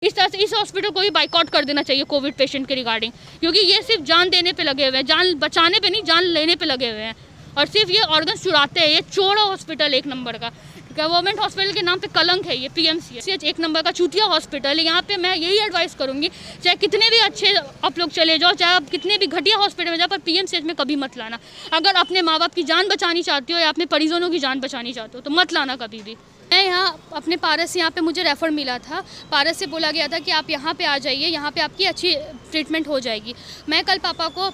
इस तरह से इस हॉस्पिटल को भी बाइकआउट कर देना चाहिए कोविड पेशेंट के रिगार्डिंग, क्योंकि ये सिर्फ जान देने पे लगे हुए हैं, जान बचाने पे नहीं, जान लेने पे लगे हुए हैं और सिर्फ ये ऑर्गन्स चुराते हैं। ये चोरा हॉस्पिटल एक नंबर का, गवर्नमेंट हॉस्पिटल के नाम पे कलंक है ये पीएमसीएच एक नंबर का चूतिया हॉस्पिटल है। यहाँ पे मैं यही एडवाइस करूँगी, चाहे कितने भी अच्छे आप लोग चले जाओ, चाहे आप कितने भी घटिया हॉस्पिटल में जाओ, पर पीएमसीएच में कभी मत लाना। अगर अपने माँ बाप की जान बचानी चाहते हो या अपने परिजनों की जान बचानी चाहते हो तो मत लाना कभी भी। मैं यहाँ अपने पारस से यहाँ पे मुझे रेफ़र मिला था, पारस से बोला गया था कि आप यहाँ पे आ जाइए, यहाँ पे आपकी अच्छी ट्रीटमेंट हो जाएगी। मैं कल पापा को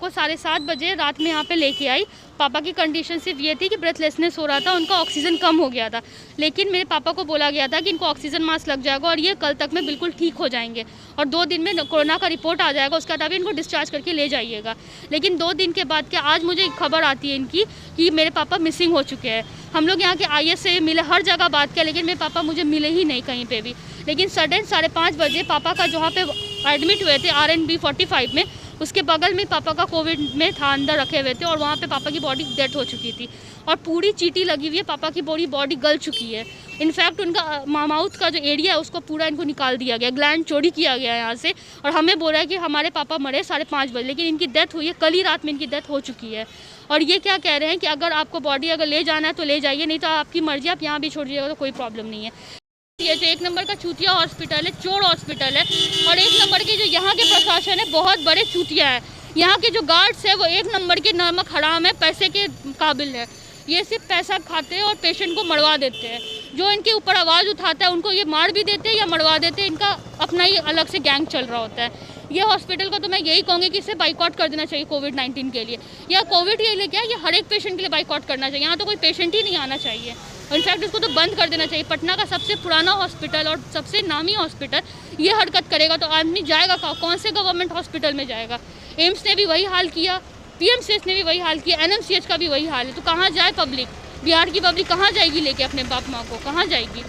7:30 बजे रात में यहाँ पे लेके आई। पापा की कंडीशन सिर्फ ये थी कि ब्रेथलेसनेस हो रहा था, उनका ऑक्सीजन कम हो गया था, लेकिन मेरे पापा को बोला गया था कि इनको ऑक्सीजन मास्क लग जाएगा और ये कल तक में बिल्कुल ठीक हो जाएंगे और 2 दिन में कोरोना का रिपोर्ट आ जाएगा, उसके बाद इनको डिस्चार्ज करके ले जाइएगा। लेकिन 2 दिन के बाद क्या आज मुझे खबर आती है इनकी कि मेरे पापा मिसिंग हो चुके हैं। हम लोग यहाँ के IS से मिले, हर जगह बात किया, लेकिन मेरे पापा मुझे मिले ही नहीं कहीं पे भी। लेकिन सडन 5:30 बजे पापा का जहाँ पे एडमिट हुए थे RNB 45 में, उसके बगल में पापा का कोविड में था, अंदर रखे हुए थे और वहाँ पे पापा की बॉडी डेथ हो चुकी थी और पूरी चीटी लगी हुई है, पापा की पूरी बॉडी गल चुकी है। इनफैक्ट उनका माउथ का जो एरिया है उसको पूरा इनको निकाल दिया गया, ग्लैंड चोरी किया गया है यहाँ से और हमें बोला है कि हमारे पापा मरे 5:30 बजे, लेकिन इनकी डेथ हुई है, कल ही रात में इनकी डेथ हो चुकी है। और ये क्या कह रहे हैं कि अगर आपको बॉडी अगर ले जाना है तो ले जाइए, नहीं तो आपकी मर्जी, आप यहाँ भी छोड़ दीजिएगा तो कोई प्रॉब्लम नहीं है। ये जो एक नंबर का चूतिया हॉस्पिटल है, चोर हॉस्पिटल है और एक नंबर के जो यहाँ के प्रशासन है बहुत बड़े चूतिया है। यहाँ के जो गार्ड्स है वो एक नंबर के नमक हराम है, पैसे के काबिल है। ये सिर्फ पैसा खाते हैं और पेशेंट को मरवा देते हैं। जो इनके ऊपर आवाज़ उठाता है उनको ये मार भी देते हैं या मरवा देते हैं, इनका अपना ही अलग से गैंग चल रहा होता है। ये हॉस्पिटल को तो मैं यही कहूँगी कि इसे बाइकआउट कर देना चाहिए कोविड-19 के लिए, या कोविड के लिए क्या, ये हर एक पेशेंट के लिए बाइकआउट करना चाहिए। यहाँ तो कोई पेशेंट ही नहीं आना चाहिए, इनफैक्ट इसको तो बंद कर देना चाहिए। पटना का सबसे पुराना हॉस्पिटल और सबसे नामी हॉस्पिटल ये हरकत करेगा तो आदमी जाएगा कौन से गवर्नमेंट हॉस्पिटल में जाएगा। एम्स ने भी वही हाल किया, पीएमसीएच ने भी वही हाल किया, NMCH का भी वही हाल है। तो कहाँ जाए पब्लिक, बिहार की पब्लिक कहाँ जाएगी लेके अपने बाप माँ को, कहाँ जाएगी?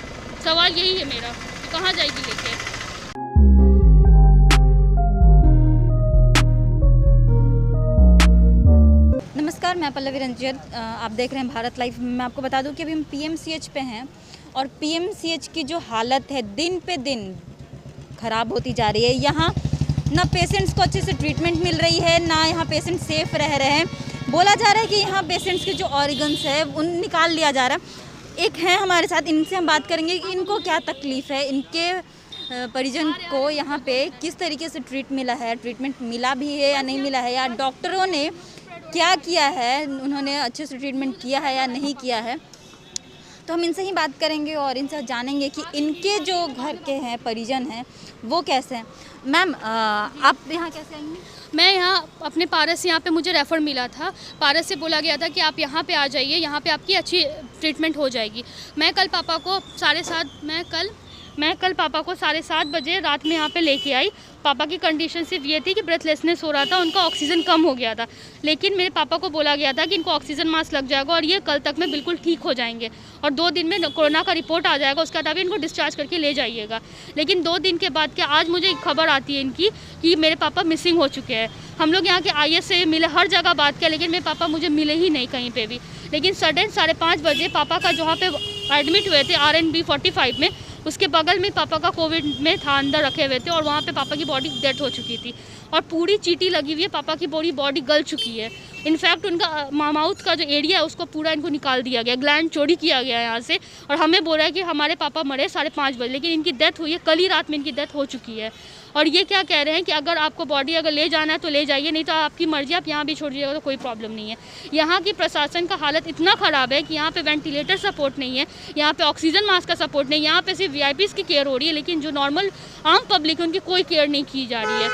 सवाल यही है मेरा कि कहाँ जाएगी लेके। नमस्कार, मैं पल्लवी रंजन, आप देख रहे हैं भारत लाइव। मैं आपको बता दूं कि अभी हम पीएमसीएच पे हैं और पीएमसीएच की जो हालत है दिन पे दिन ख़राब होती जा रही है। यहाँ ना पेशेंट्स को अच्छे से ट्रीटमेंट मिल रही है, ना यहाँ पेशेंट सेफ रह रहे हैं। बोला जा रहा है कि यहाँ पेशेंट्स के जो ऑर्गन्स है उन निकाल लिया जा रहा है। एक है हमारे साथ, इनसे हम बात करेंगे कि इनको क्या तकलीफ़ है, इनके परिजन को यहाँ पे किस तरीके से ट्रीटमेंट मिला भी है या नहीं मिला है, या डॉक्टरों ने क्या किया है, उन्होंने अच्छे से ट्रीटमेंट किया है या नहीं किया है। तो हम इनसे ही बात करेंगे और इनसे जानेंगे कि इनके जो घर के हैं परिजन हैं वो कैसे हैं। मैम, आप यहाँ कैसे आएंगी? मैं यहाँ अपने पारस से यहाँ पे मुझे रेफ़र मिला था, पारस से बोला गया था कि आप यहाँ पे आ जाइए, यहाँ पे आपकी अच्छी ट्रीटमेंट हो जाएगी। मैं कल पापा को 7:30 बजे रात में यहाँ पे लेके आई। पापा की कंडीशन सिर्फ ये थी कि ब्रेथलेसनेस हो रहा था, उनका ऑक्सीजन कम हो गया था, लेकिन मेरे पापा को बोला गया था कि इनको ऑक्सीजन मास्क लग जाएगा और ये कल तक में बिल्कुल ठीक हो जाएंगे और 2 दिन में कोरोना का रिपोर्ट आ जाएगा, उसके बाद इनको डिस्चार्ज करके ले जाइएगा। लेकिन 2 दिन के बाद क्या आज मुझे खबर आती है इनकी कि मेरे पापा मिसिंग हो चुके हैं। हम लोग यहाँ के IS से मिले, हर जगह बात किया, लेकिन मेरे पापा मुझे मिले ही नहीं कहीं पर भी। लेकिन सडन 5:30 बजे पापा का जहाँ पे एडमिट हुए थे RNB 45 में, उसके बगल में पापा का कोविड में था, अंदर रखे हुए थे और वहाँ पे पापा की बॉडी डेथ हो चुकी थी और पूरी चीटी लगी हुई है, पापा की पूरी बॉडी गल चुकी है। इनफैक्ट उनका माउथ का जो एरिया है उसको पूरा इनको निकाल दिया गया, ग्लैंड चोरी किया गया यहाँ से और हमें बोला है कि हमारे पापा मरे 5:30 बजे, लेकिन इनकी डेथ हुई है, कल ही रात में इनकी डेथ हो चुकी है। और ये क्या कह रहे हैं कि अगर आपको बॉडी अगर ले जाना है तो ले जाइए, नहीं तो आपकी मर्जी, आप यहाँ भी छोड़ दीजिएगा तो कोई प्रॉब्लम नहीं है। यहाँ की प्रशासन का हालत इतना ख़राब है कि यहाँ पे वेंटिलेटर सपोर्ट नहीं है, यहाँ पे ऑक्सीजन मास्क का सपोर्ट नहीं है, यहाँ पे सिर्फ VIPs की केयर हो रही है, लेकिन जो नॉर्मल आम पब्लिक है उनकी कोई केयर नहीं की जा रही है।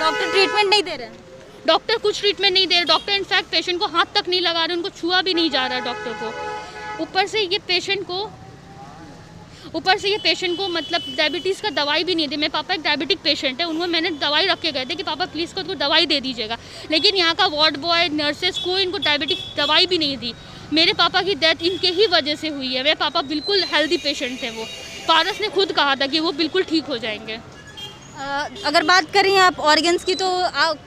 डॉक्टर ट्रीटमेंट नहीं दे रहे हैं, डॉक्टर कुछ ट्रीटमेंट नहीं दे रहे, डॉक्टर इनफैक्ट पेशेंट को हाथ तक नहीं लगा रहे, उनको छुआ भी नहीं जा रहा है डॉक्टर को। ऊपर से ये पेशेंट को मतलब डायबिटीज़ का दवाई भी नहीं दी। मेरे पापा एक डायबिटिक पेशेंट है, उनको मैंने दवाई रख के गए थे कि पापा प्लीज़ को दवाई दे दीजिएगा, लेकिन यहाँ का वार्ड बॉय, नर्सेस कोई इनको डायबिटिक दवाई भी नहीं दी। मेरे पापा की डेथ इनके ही वजह से हुई है। मेरे पापा बिल्कुल हेल्दी पेशेंट थे, वो पारस ने खुद कहा था कि वो बिल्कुल ठीक हो जाएंगे। अगर बात करें आप ऑर्गन्स की तो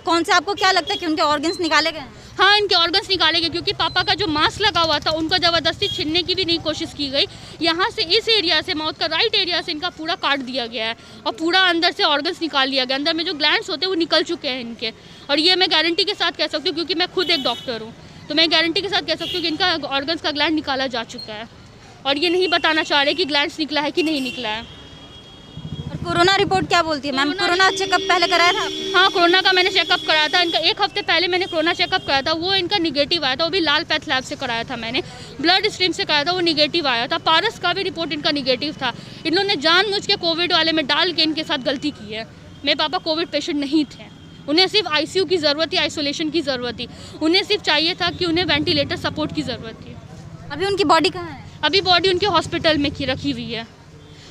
कौन से आपको क्या लगता है कि उनके ऑर्गन्स निकाले गए हैं? हाँ, इनके ऑर्गन्स निकाले गए क्योंकि पापा का जो मास्क लगा हुआ था उनको ज़बरदस्ती छीनने की भी नहीं कोशिश की गई। यहाँ से इस एरिया से माउथ का राइट एरिया से इनका पूरा काट दिया गया है और पूरा अंदर से ऑर्गन्स निकाल लिया गया। अंदर में जो ग्लैंड्स होते हैं वो निकल चुके हैं इनके, और ये मैं गारंटी के साथ कह सकती हूँ क्योंकि मैं खुद एक डॉक्टर हूँ, तो मैं गारंटी के साथ कह सकती हूँ कि इनका ऑर्गन्स का ग्लैंड निकाला जा चुका है और ये नहीं बताना चाह रहे कि ग्लैंड्स निकला है कि नहीं निकला है। और कोरोना रिपोर्ट क्या बोलती है मैम? कोरोना चेकअप पहले कराया था? हाँ, कोरोना का मैंने चेकअप कराया था इनका। 1 हफ्ते पहले मैंने कोरोना चेकअप कराया था, वो इनका निगेटिव आया था। वो भी लाल पैथ लैब से कराया था मैंने, ब्लड स्ट्रीम से कराया था, वो निगेटिव आया था। पारस का भी रिपोर्ट इनका निगेटिव था। इन्होंने जानबूझ के कोविड वाले में डाल के इनके साथ गलती की है। मेरे पापा कोविड पेशेंट नहीं थे, उन्हें सिर्फ आईसीयू की ज़रूरत थी, आइसोलेशन की ज़रूरत थी। उन्हें सिर्फ चाहिए था कि उन्हें वेंटिलेटर सपोर्ट की ज़रूरत थी। अभी उनकी बॉडी कहाँ है? अभी बॉडी उनके हॉस्पिटल में रखी हुई है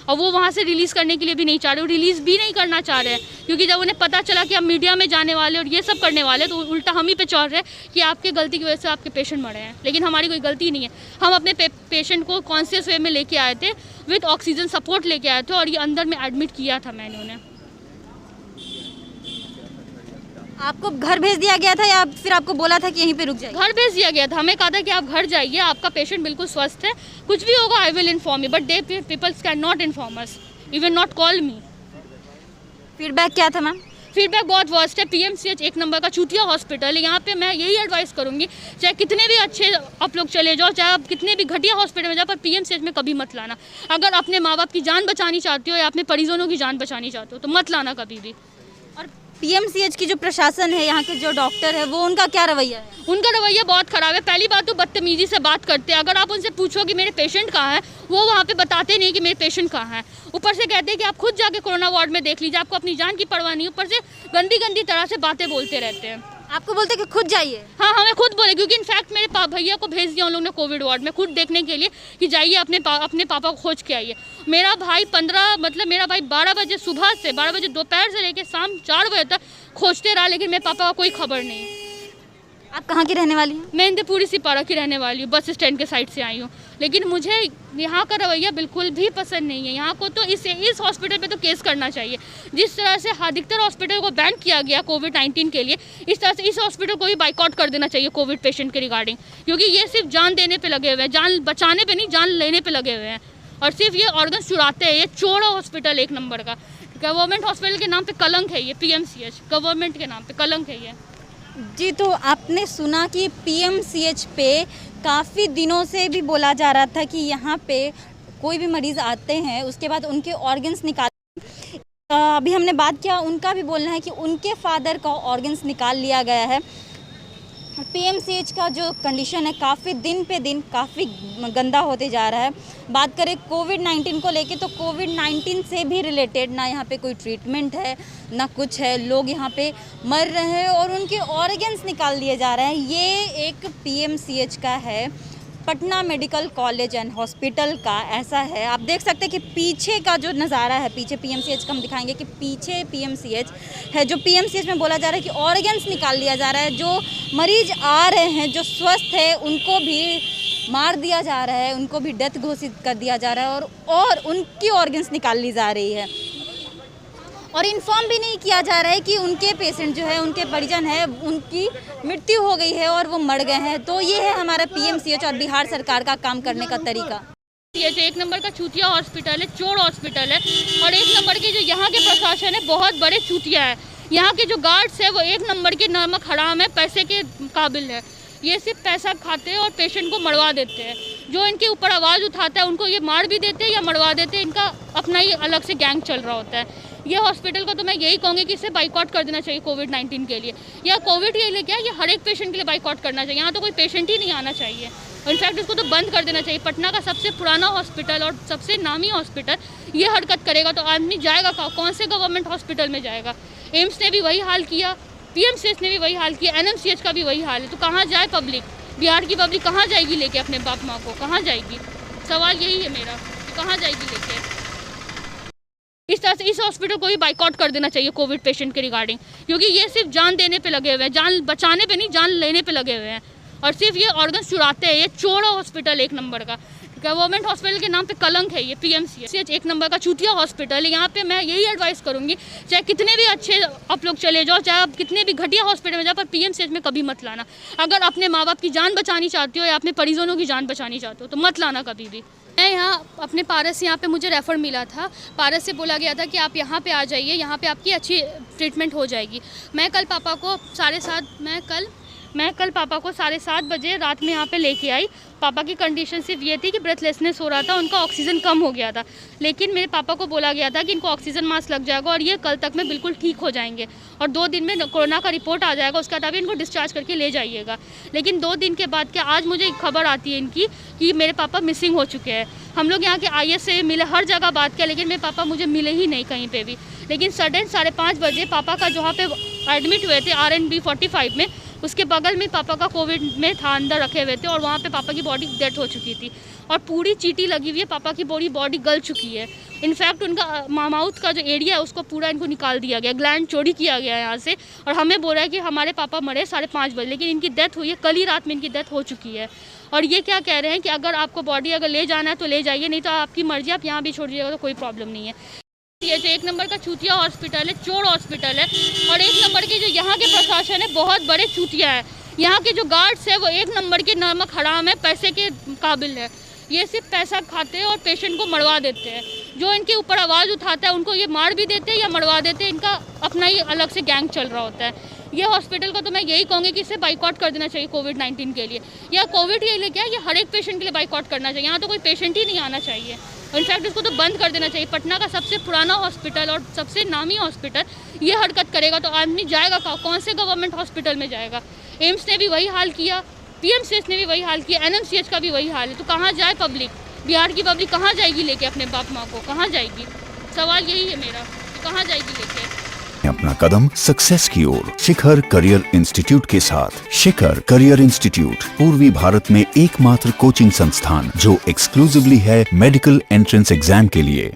और वो वहाँ से रिलीज़ करने के लिए भी नहीं चाह रहे, वो रिलीज़ भी नहीं करना चाह रहे हैं क्योंकि जब उन्हें पता चला कि हम मीडिया में जाने वाले और ये सब करने वाले तो उल्टा हम ही पे चढ़ रहे हैं कि आपके गलती की वजह से आपके पेशेंट मरे हैं। लेकिन हमारी कोई गलती नहीं है। हम अपने पेशेंट को कॉन्शियस वे में लेके आए थे, विद ऑक्सीजन सपोर्ट लेके आए थे और ये अंदर में एडमिट किया था मैंने उन्हें। आपको घर भेज दिया गया था या फिर आपको बोला था कि यहीं पे रुक जाइए? घर भेज दिया गया था, हमें कहा था कि आप घर जाइए, आपका पेशेंट बिल्कुल स्वस्थ है, कुछ भी होगा I will inform you, but they peoples can not inform us, even not call me. Feedback क्या था मैम? फीडबैक बहुत वर्स्ट है। पीएमसीएच 1 नंबर का चूतिया हॉस्पिटल है। यहाँ पे मैं यही एडवाइस करूँगी, चाहे कितने भी अच्छे आप लोग चले जाओ, चाहे आप कितने भी घटिया हॉस्पिटल में जाओ, पर पीएमसीएच में कभी मत लाना। अगर अपने माँ बाप की जान बचानी चाहते हो या अपने परिजनों की जान बचानी चाहते हो तो मत लाना कभी भी। और पीएमसीएच की जो प्रशासन है, यहाँ के जो डॉक्टर है, वो उनका क्या रवैया है? उनका रवैया बहुत ख़राब है। पहली बात तो बदतमीजी से बात करते हैं। अगर आप उनसे पूछो कि मेरे पेशेंट कहाँ है, वो वहाँ पे बताते नहीं कि मेरे पेशेंट कहाँ है। ऊपर से कहते हैं कि आप खुद जाके कोरोना वार्ड में देख लीजिए, आपको अपनी जान की परवाह नहीं। ऊपर से गंदी गंदी तरह से बातें बोलते रहते हैं। आपको बोलते हैं कि खुद जाइए? हाँ, हमें खुद बोले, क्योंकि इनफैक्ट मेरे भैया को भेज दिया उन लोगों ने कोविड वार्ड में खुद देखने के लिए कि जाइए अपने पापा को खोज के आइए। मेरा भाई 12 बजे सुबह से 12 बजे दोपहर से लेकर शाम 4 बजे तक खोजते रहा, लेकिन मेरे पापा का कोई खबर नहीं। आप कहाँ की रहने वाली हैं? मैं इंदपुरी सिपारा की रहने वाली हूँ, बस स्टैंड के साइड से आई हूँ। लेकिन मुझे यहाँ का रवैया बिल्कुल भी पसंद नहीं है। यहाँ को तो इस हॉस्पिटल पे तो केस करना चाहिए। जिस तरह से अधिकतर हॉस्पिटल को बैन किया गया कोविड-19 के लिए, इस तरह से इस हॉस्पिटल को भी बाइकआउट कर देना चाहिए कोविड पेशेंट के रिगार्डिंग, क्योंकि ये सिर्फ जान देने पर लगे हुए हैं, जान बचाने पर नहीं, जान लेने पर लगे हुए हैं और सिर्फ ये ऑर्गन चुराते हैं। ये चोरा हॉस्पिटल 1 नंबर का, गवर्नमेंट हॉस्पिटल के नाम पे कलंक है ये। पीएमसीएच गवर्नमेंट के नाम पे कलंक है ये। जी, तो आपने सुना कि पीएमसीएच पे काफ़ी दिनों से भी बोला जा रहा था कि यहाँ पे कोई भी मरीज़ आते हैं उसके बाद उनके ऑर्गन्स निकाल, अभी हमने बात किया, उनका भी बोलना है कि उनके फादर का ऑर्गन्स निकाल लिया गया है। पीएमसीएच का जो कंडीशन है काफ़ी दिन पे दिन काफ़ी गंदा होते जा रहा है। बात करें कोविड-19 को लेके, तो कोविड-19 से भी रिलेटेड ना यहाँ पे कोई ट्रीटमेंट है ना कुछ है। लोग यहाँ पे मर रहे हैं और उनके ऑर्गन्स निकाल दिए जा रहे हैं। ये एक पीएमसीएच का है, Patna medical college and hospital का ऐसा है। आप देख सकते हैं कि पीछे का जो नज़ारा है, पीछे पीएमसीएच का हम दिखाएंगे कि पीछे पीएमसीएच है। जो पीएमसीएच में बोला जा रहा है कि ऑर्गन्स निकाल लिया जा रहा है। जो मरीज आ रहे हैं, जो स्वस्थ है, उनको भी मार दिया जा रहा है, उनको भी डेथ घोषित कर दिया जा रहा है और उनकी ऑर्गन्स निकाल ली जा रही है। और इन्फॉर्म भी नहीं किया जा रहा है कि उनके पेशेंट जो है, उनके परिजन है, उनकी मृत्यु हो गई है और वो मर गए हैं। तो ये है हमारा पीएमसीएच और बिहार सरकार का काम करने का तरीका। ये 1 नंबर का चूतिया हॉस्पिटल है, चोर हॉस्पिटल है और 1 नंबर के जो यहाँ के प्रशासन है बहुत बड़े चूतिया है। यहाँ के जो गार्ड्स है वो 1 नंबर के नमक हराम है, पैसे के काबिल है। ये सिर्फ पैसा खाते हैं और पेशेंट को मरवा देते हैं। जो इनके ऊपर आवाज़ उठाता है उनको ये मार भी देते हैं या मरवा देते हैं। इनका अपना ही अलग से गैंग चल रहा होता है। ये हॉस्पिटल को तो मैं यही कहूँगी कि इसे बाइकआउट कर देना चाहिए कोविड-19 के लिए, या कोविड के लिए क्या, ये हर एक पेशेंट के लिए बाइकआउट करना चाहिए। यहाँ तो कोई पेशेंट ही नहीं आना चाहिए। इनफैक्ट इसको तो बंद कर देना चाहिए। पटना का सबसे पुराना हॉस्पिटल और सबसे नामी हॉस्पिटल ये हरकत करेगा तो आदमी जाएगा कौन से गवर्नमेंट हॉस्पिटल में जाएगा? एम्स ने भी वही हाल किया, पीएमसीएच ने भी वही हाल किया, एनएमसीएच का भी वही हाल है। तो कहाँ जाए पब्लिक? बिहार की पब्लिक कहाँ जाएगी लेके अपने बाप माँ को? कहाँ जाएगी? सवाल यही है मेरा, कहाँ जाएगी लेके? इस तरह से इस हॉस्पिटल को भी बाइकआउट कर देना चाहिए कोविड पेशेंट के रिगार्डिंग, क्योंकि ये सिर्फ जान देने पे लगे हुए हैं, जान बचाने पे नहीं, जान लेने पे लगे हुए हैं और सिर्फ ये ऑर्गन्स चुराते हैं। ये चोरा हॉस्पिटल 1 नंबर का, गवर्नमेंट हॉस्पिटल के नाम पे कलंक है ये पीएमसीएच। एक नंबर का चूतिया हॉस्पिटल है। यहाँ पे मैं यही एडवाइस करूँगी, चाहे कितने भी अच्छे आप लोग चले जाओ, चाहे आप कितने भी घटिया हॉस्पिटल में जाओ, पर पीएमसीएच में कभी मत लाना। अगर अपने माँ बाप की जान बचानी चाहते हो या अपने परिजनों की जान बचानी चाहते हो तो मत लाना कभी भी। मैं यहाँ अपने पारस से यहाँ पे मुझे रेफ़र मिला था, पारस से बोला गया था कि आप यहाँ पे आ जाइए, यहाँ पे आपकी अच्छी ट्रीटमेंट हो जाएगी। मैं कल पापा को 7:30 बजे रात में यहाँ पे लेके आई। पापा की कंडीशन सिर्फ ये थी कि ब्रेथलेसनेस हो रहा था, उनका ऑक्सीजन कम हो गया था। लेकिन मेरे पापा को बोला गया था कि इनको ऑक्सीजन मास्क लग जाएगा और ये कल तक में बिल्कुल ठीक हो जाएंगे और 2 दिन में कोरोना का रिपोर्ट आ जाएगा, उसके बाद इनको डिस्चार्ज करके ले जाइएगा। लेकिन 2 दिन के बाद क्या आज मुझे एक खबर आती है इनकी कि मेरे पापा मिसिंग हो चुके हैं। हम लोग यहाँ के IS से मिले, हर जगह बात किया, लेकिन मेरे पापा मुझे मिले ही नहीं कहीं पर भी। लेकिन सडन 5:30 बजे पापा का जहाँ पे एडमिट हुए थे RNB 45 में, उसके बगल में पापा का कोविड में था, अंदर रखे हुए थे और वहाँ पे पापा की बॉडी डेथ हो चुकी थी और पूरी चीटी लगी हुई है, पापा की पूरी बॉडी गल चुकी है। इनफैक्ट उनका माउथ का जो एरिया है उसको पूरा इनको निकाल दिया गया, ग्लैंड चोरी किया गया यहाँ से और हमें बोला है कि हमारे पापा मरे 5:30 बजे, लेकिन इनकी डेथ हुई है, कल ही रात में इनकी डेथ हो चुकी है। और ये क्या कह रहे हैं कि अगर आपको बॉडी अगर ले जाना है तो ले जाइए, नहीं तो आपकी मर्जी, आप यहाँ भी छोड़ दीजिएगा तो कोई प्रॉब्लम नहीं है। ये जो 1 नंबर का चूतिया हॉस्पिटल है, चोर हॉस्पिटल है और 1 नंबर के जो यहाँ के प्रशासन है बहुत बड़े चूतिया है। यहाँ के जो गार्ड्स है वो 1 नंबर के नमक हराम है, पैसे के काबिल है। ये सिर्फ पैसा खाते हैं और पेशेंट को मरवा देते हैं। जो इनके ऊपर आवाज़ उठाता है उनको ये मार भी देते हैं या मरवा देते हैं। इनका अपना ही अलग से गैंग चल रहा होता है। ये हॉस्पिटल को तो मैं यही कहूँगी कि इसे बाइकआउट कर देना चाहिए कोविड-19 के लिए, या कोविड के लिए क्या, ये हर एक पेशेंट के लिए बाइकआउट करना चाहिए। यहाँ तो कोई पेशेंट ही नहीं आना चाहिए। इनफैक्ट इसको तो बंद कर देना चाहिए। पटना का सबसे पुराना हॉस्पिटल और सबसे नामी हॉस्पिटल ये हरकत करेगा तो आदमी जाएगा कौन से गवर्नमेंट हॉस्पिटल में जाएगा। एम्स ने भी वही हाल किया, पीएमसीएच ने भी वही हाल किया, NMCH का भी वही हाल है। तो कहाँ जाए पब्लिक? बिहार की पब्लिक कहाँ जाएगी लेके अपने बाप माँ को? कहाँ जाएगी? सवाल यही है मेरा, तो कहाँ जाएगी लेके अपना कदम सक्सेस की ओर शिखर करियर इंस्टीट्यूट के साथ। शिखर करियर इंस्टीट्यूट पूर्वी भारत में एकमात्र कोचिंग संस्थान जो एक्सक्लूसिवली है मेडिकल एंट्रेंस एग्जाम के लिए।